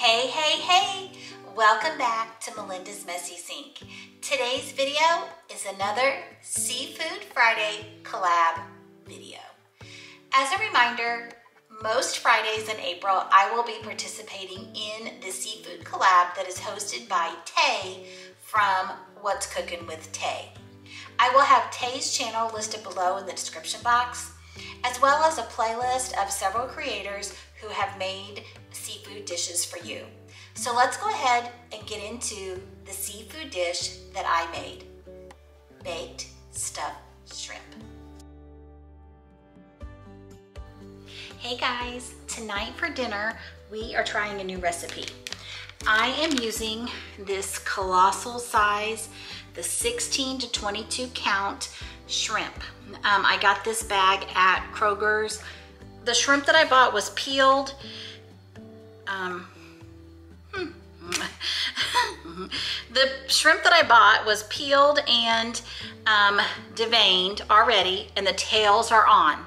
Hey, hey, hey! Welcome back to Melinda's Messy Sink. Today's video is another Seafood Friday collab video. As a reminder, most Fridays in April, I will be participating in the Seafood Collab that is hosted by Tay from What's Cookin' with Tay. I will have Tay's channel listed below in the description box, as well as a playlist of several creators who have made seafood dishes for you. So let's go ahead and get into the seafood dish that I made. Baked stuffed shrimp. Hey guys, tonight for dinner, we are trying a new recipe. I am using this colossal size, the 16 to 22 count shrimp. I got this bag at Kroger's. The shrimp that I bought was peeled. The shrimp that I bought was peeled and deveined already, and the tails are on.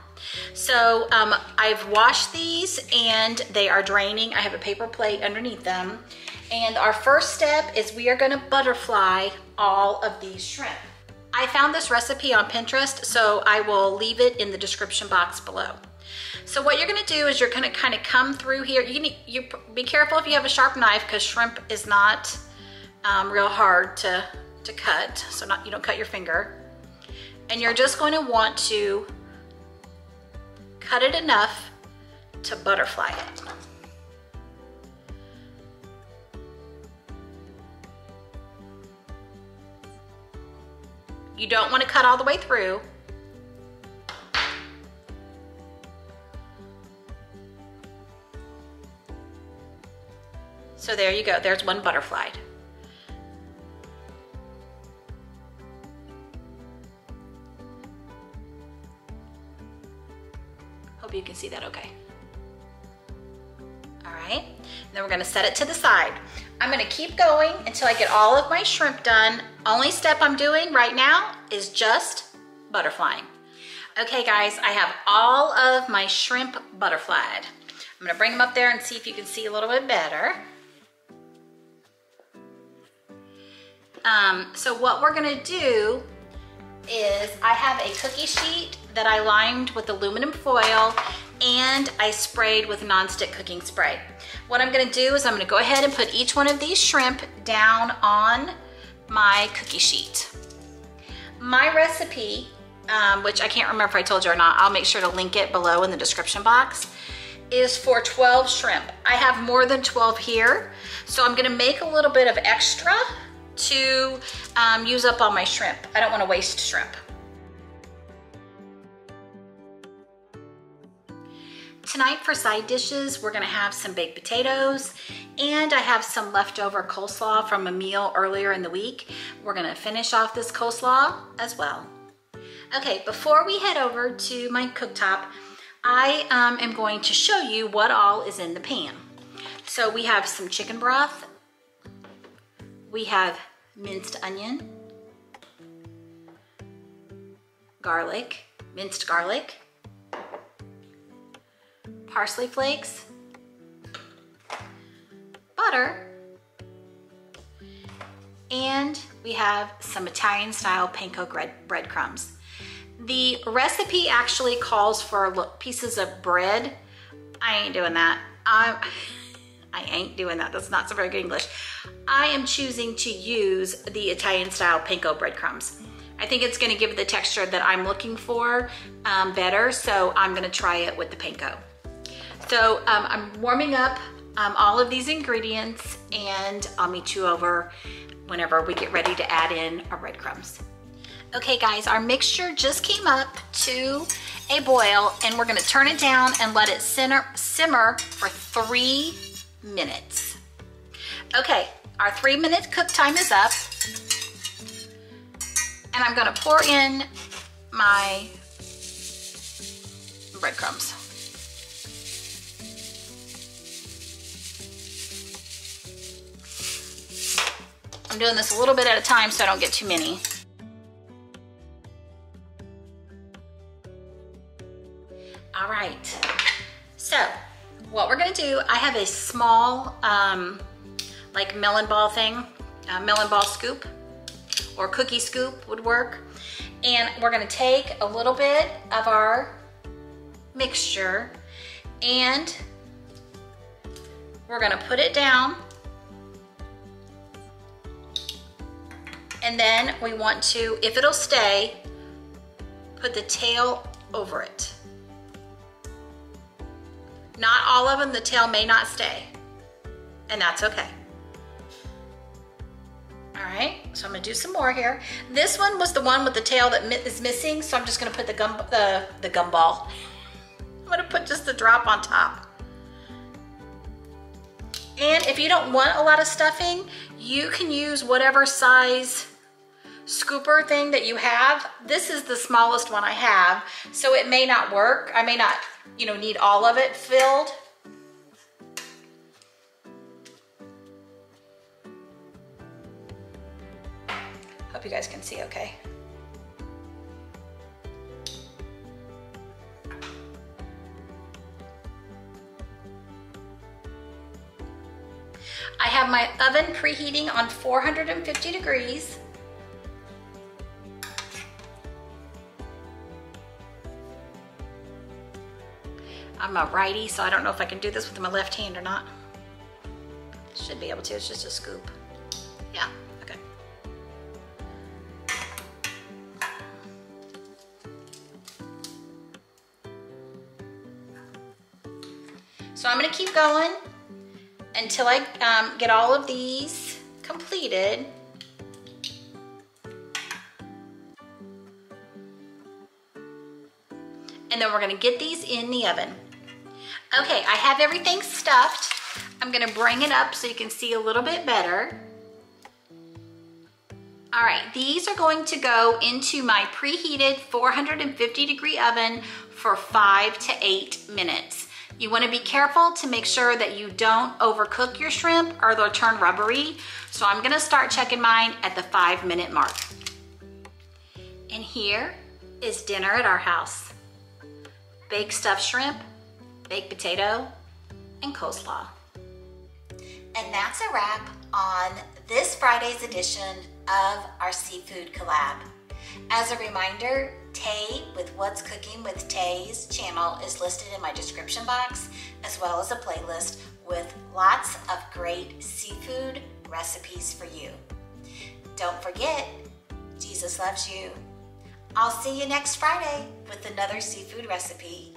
So I've washed these and they are draining. I have a paper plate underneath them. And our first step is we are gonna butterfly all of these shrimp. I found this recipe on Pinterest, so I will leave it in the description box below. So what you're gonna do is you're gonna kind of come through here. You be careful if you have a sharp knife, because shrimp is not real hard to cut, so you don't cut your finger. And you're just going to want to cut it enough to butterfly it. You don't want to cut all the way through. So there you go, there's one butterflied. Hope you can see that okay. All right, then we're gonna set it to the side. I'm gonna keep going until I get all of my shrimp done. Only step I'm doing right now is just butterflying. Okay guys, I have all of my shrimp butterflied. I'm gonna bring them up there and see if you can see a little bit better. So what we're gonna do is I have a cookie sheet that I lined with aluminum foil and I sprayed with nonstick cooking spray. What I'm gonna do is I'm gonna go ahead and put each one of these shrimp down on my cookie sheet. My recipe, which I can't remember if I told you or not, I'll make sure to link it below in the description box, is for 12 shrimp. I have more than 12 here, so I'm gonna make a little bit of extra to use up all my shrimp. I don't want to waste shrimp. Tonight for side dishes, we're gonna have some baked potatoes, and I have some leftover coleslaw from a meal earlier in the week. We're gonna finish off this coleslaw as well. Okay, before we head over to my cooktop, I am going to show you what all is in the pan. So we have some chicken broth. We have minced onion, garlic, minced garlic, parsley flakes, butter, and we have some Italian style panko breadcrumbs. The recipe actually calls for pieces of bread. I ain't doing that. I ain't doing that. That's not so very good English. I am choosing to use the Italian style panko breadcrumbs. I think it's gonna give the texture that I'm looking for better, so I'm gonna try it with the panko. So I'm warming up all of these ingredients, and I'll meet you over whenever we get ready to add in our breadcrumbs. Okay guys, our mixture just came up to a boil, and we're gonna turn it down and let it simmer for 3 minutes. Okay, our 3-minute cook time is up, and I'm gonna pour in my breadcrumbs. I'm doing this a little bit at a time so I don't get too many. All right, so what we're gonna do, I have a small like melon ball thing, melon ball scoop or cookie scoop would work. And we're gonna take a little bit of our mixture and we're gonna put it down. And then we want to, if it'll stay, put the tail over it. Not all of them, the tail may not stay, and that's okay. All right, so I'm gonna do some more here. This one was the one with the tail that is missing, so I'm just gonna put the gumball. I'm gonna put just the drop on top. And if you don't want a lot of stuffing, you can use whatever size scooper thing that you have. This is the smallest one I have, so it may not work. I may not, you know, need all of it filled. Hope you guys can see okay. I have my oven preheating on 450 degrees. I'm a righty, so I don't know if I can do this with my left hand or not. Should be able to, it's just a scoop. Yeah, okay. So I'm gonna keep going until I get all of these completed. And then we're gonna get these in the oven. Okay, I have everything stuffed. I'm gonna bring it up so you can see a little bit better. All right, these are going to go into my preheated 450 degree oven for 5 to 8 minutes. You wanna be careful to make sure that you don't overcook your shrimp or they'll turn rubbery. So I'm gonna start checking mine at the 5-minute mark. And here is dinner at our house. Baked stuffed shrimp, baked potato, and coleslaw. And that's a wrap on this Friday's edition of our Seafood Collab. As a reminder, Tay with What's Cooking with Tay's channel is listed in my description box, as well as a playlist with lots of great seafood recipes for you. Don't forget, Jesus loves you. I'll see you next Friday with another seafood recipe.